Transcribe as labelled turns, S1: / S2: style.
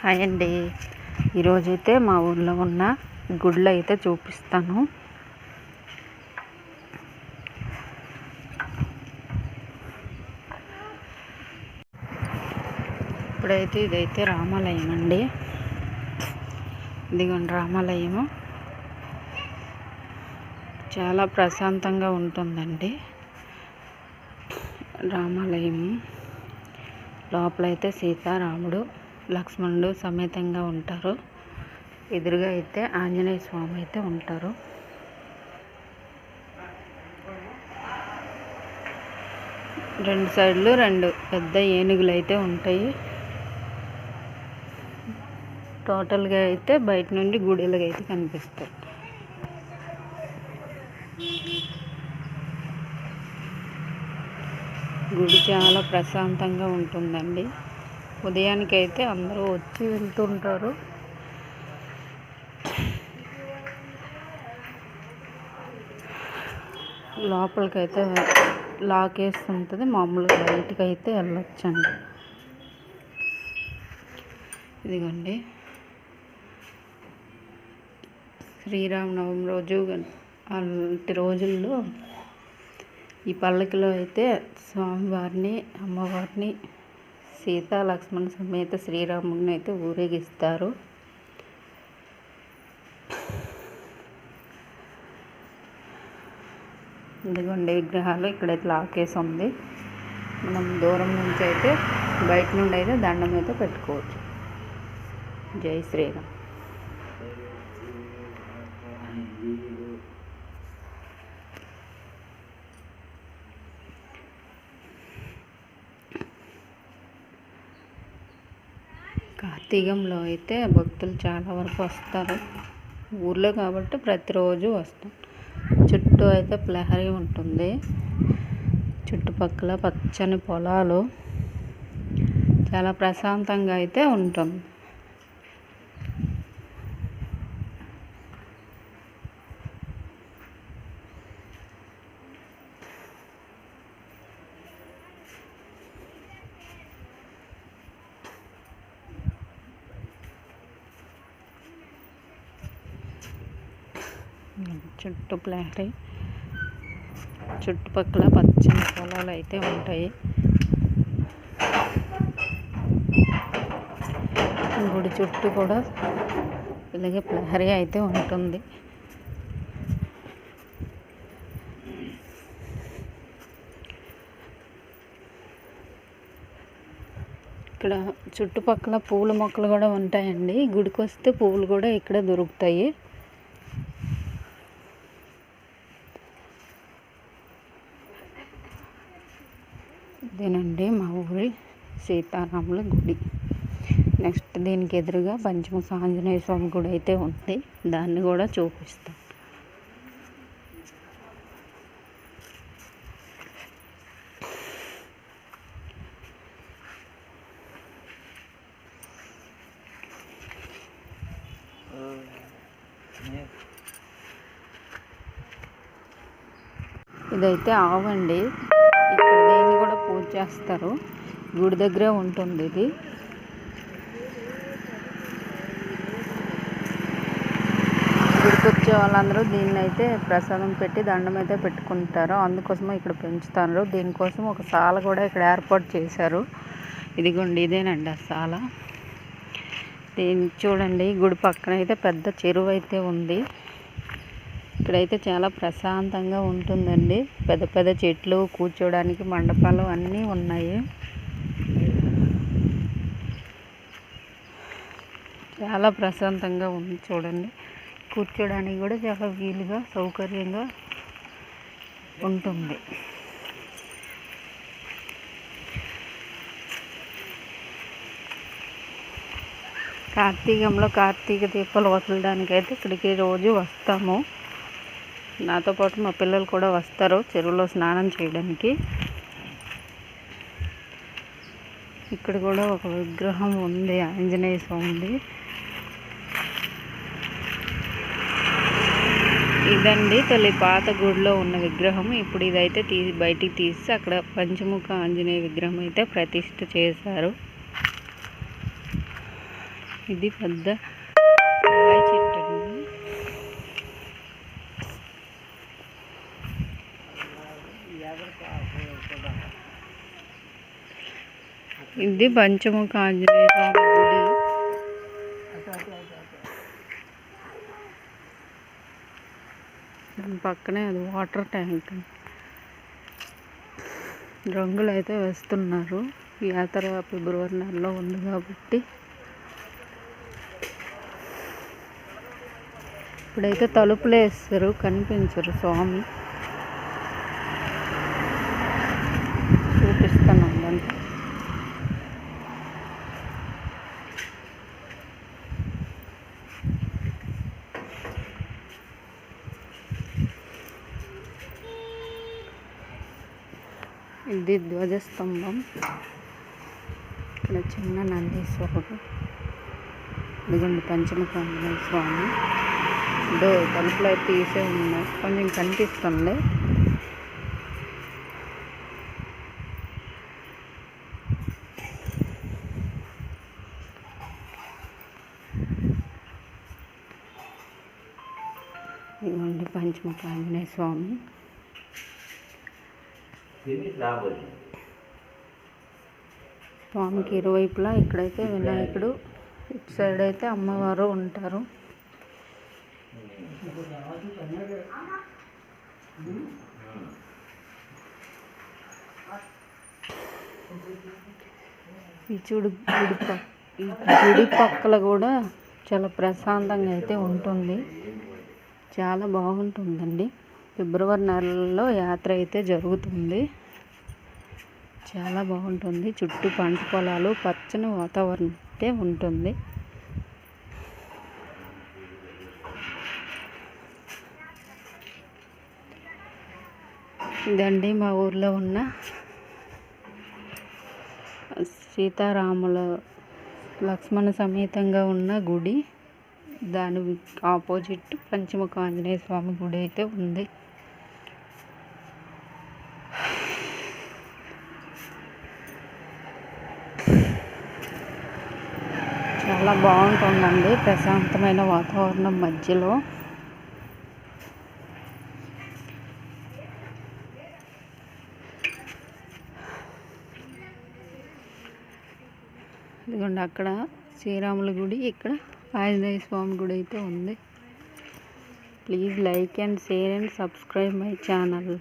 S1: Hi అండి. ఈరోజైతే మా ఊళ్ళో ఉన్న గుళ్ళు అయితే చూపిస్తాను. ఇప్పుడైతే ఇదైతే రామాలయం అండి. ఇదిగోండి రామాలయము. చాలా ప్రశాంతంగా ఉంటుందండి రామాలయము. లోపలైతే సీతారాముడు లక్ష్మణుడు సమేతంగా ఉంటారు. ఎదురుగా అయితే ఆంజనేయ స్వామి అయితే ఉంటారు. రెండు సైడ్లు రెండు పెద్ద ఏనుగులు అయితే ఉంటాయి. టోటల్గా అయితే బయట నుండి గుడిలుగా అయితే కనిపిస్తాయి. గుడి చాలా ప్రశాంతంగా ఉంటుందండి. ఉదయానికైతే అందరూ వచ్చి వెళ్తుంటారు. లోపలికైతే లాక్ వేస్తుంటుంది. మామూలుగా బయటికి అయితే వెళ్ళొచ్చండి. ఇదిగోండి శ్రీరామనవమి రోజు అలాంటి రోజుల్లో ఈ పల్లకిలో అయితే స్వామివారిని అమ్మవారిని సీతా లక్ష్మణ సమేత శ్రీరాముడిని అయితే ఊరేగిస్తారు. ఇదిగోండి విగ్రహాలు ఇక్కడైతే లాకేసి ఉంది. మనం దూరం నుంచి అయితే బయట నుండి అయితే దండం అయితే పెట్టుకోవచ్చు. జై శ్రీరామ్. కార్తీకంలో అయితే భక్తులు చాలా వరకు వస్తారు. ఊర్లో కాబట్టి ప్రతిరోజు వస్తాం. చుట్టూ అయితే ప్రహరీ ఉంటుంది. చుట్టుపక్కల పచ్చని పొలాలు, చాలా ప్రశాంతంగా అయితే ఉంటుంది. చుట్టూ ప్రహరీ, చుట్టుపక్కల పచ్చని పొలాలు అయితే ఉంటాయి. గుడి చుట్టూ కూడా ఇలాగే ప్రహరీ అయితే ఉంటుంది. ఇక్కడ చుట్టుపక్కల పూల మొక్కలు కూడా ఉంటాయండి. గుడికి వస్తే పువ్వులు కూడా ఇక్కడ దొరుకుతాయి. ఇదేనండి మా ఊరి సీతారాముల గుడి. నెక్స్ట్ దీనికి ఎదురుగా పంచముఖ ఆంజనేయ స్వామి గుడి అయితే ఉంది. దాన్ని కూడా చూపిస్తాం. ఇదైతే ఆవండి. ఇక్కడ దేన్ని కూడా పూజ చేస్తారు. గుడి దగ్గరే ఉంటుంది ఇది. గుడికి వచ్చే వాళ్ళందరూ దీన్ని అయితే ప్రసాదం పెట్టి దండం అయితే పెట్టుకుంటారు. అందుకోసం ఇక్కడ పెంచుతారు. దీనికోసం ఒక సాల కూడా ఇక్కడ ఏర్పాటు చేశారు. ఇదిగోండి ఇదేనండి ఆ సాల. దీన్ని చూడండి. గుడి పక్కన అయితే పెద్ద చెరువు అయితే ఉంది. ఇక్కడైతే చాలా ప్రశాంతంగా ఉంటుందండి. పెద్ద పెద్ద చెట్లు, కూర్చోడానికి మండపాలు అన్నీ ఉన్నాయి. చాలా ప్రశాంతంగా ఉంది. చూడండి, కూర్చోడానికి కూడా చాలా వీలుగా సౌకర్యంగా ఉంటుంది. కార్తీకంలో కార్తీక దీపాలు వదలడానికి అయితే ఇక్కడికి రోజు వస్తాము. నాతో పాటు మా పిల్లలు కూడా వస్తారు చెరువులో స్నానం చేయడానికి. ఇక్కడ కూడా ఒక విగ్రహం ఉంది, ఆంజనేయ స్వామిది. ఇదండి తొలి పాత గుడిలో ఉన్న విగ్రహం. ఇప్పుడు ఇదైతే బయటికి తీసి అక్కడ పంచముఖ ఆంజనేయ విగ్రహం అయితే ప్రతిష్ఠ చేశారు. ఇది పెద్ద రాయి చెట్టు అండి. ఇది పంచముఖ ఆంజనేయ స్వామి గుడి. దాని పక్కనే అది వాటర్ ట్యాంక్. రంగులు అయితే వేస్తున్నారు. యాత్ర ఫిబ్రవరి నెలలో ఉంది కాబట్టి ఇప్పుడైతే తలుపులు వేస్తారు, కనిపించరు స్వామి. చూపిస్తాను అంతా. ఇది ధ్వజస్తంభం. ఇక్కడ చిన్న నందీశ్వరుడు. ఇదిగోండి పంచముఖ ఆంజనేయ స్వామి. తలుపులు అయితే తీసే ఉన్నాయి, కొంచెం కనిపిస్తుంది. ఇదిగోండి పంచముఖ ఆంజనేయ స్వామి. స్వామికి ఇరువైపులా ఇక్కడైతే వినాయకుడు, ఇటు సైడ్ అయితే అమ్మవారు ఉంటారు. ఈ గుడి పక్కల కూడా చాలా ప్రశాంతంగా అయితే ఉంటుంది. చాలా బాగుంటుందండి. ఫిబ్రవరి నెలలో యాత్ర అయితే జరుగుతుంది. చాలా బాగుంటుంది. చుట్టూ పంట పొలాలు, పచ్చని వాతావరణం అయితే ఉంటుంది. ఇదండి మా ఊర్లో ఉన్న సీతారాముల లక్ష్మణ సమేతంగా ఉన్న గుడి. దాని ఆపోజిట్ పంచముఖ ఆంజనేయ స్వామి గుడి అయితే ఉంది. చాలా బాగుంటుందండి, ప్రశాంతమైన వాతావరణం మధ్యలో. ఇదిగోండి అక్కడ శ్రీరాముల గుడి, ఇక్కడ ఆంజనేయ స్వామి గుడి అయితే ఉంది. Please like and share and subscribe my channel.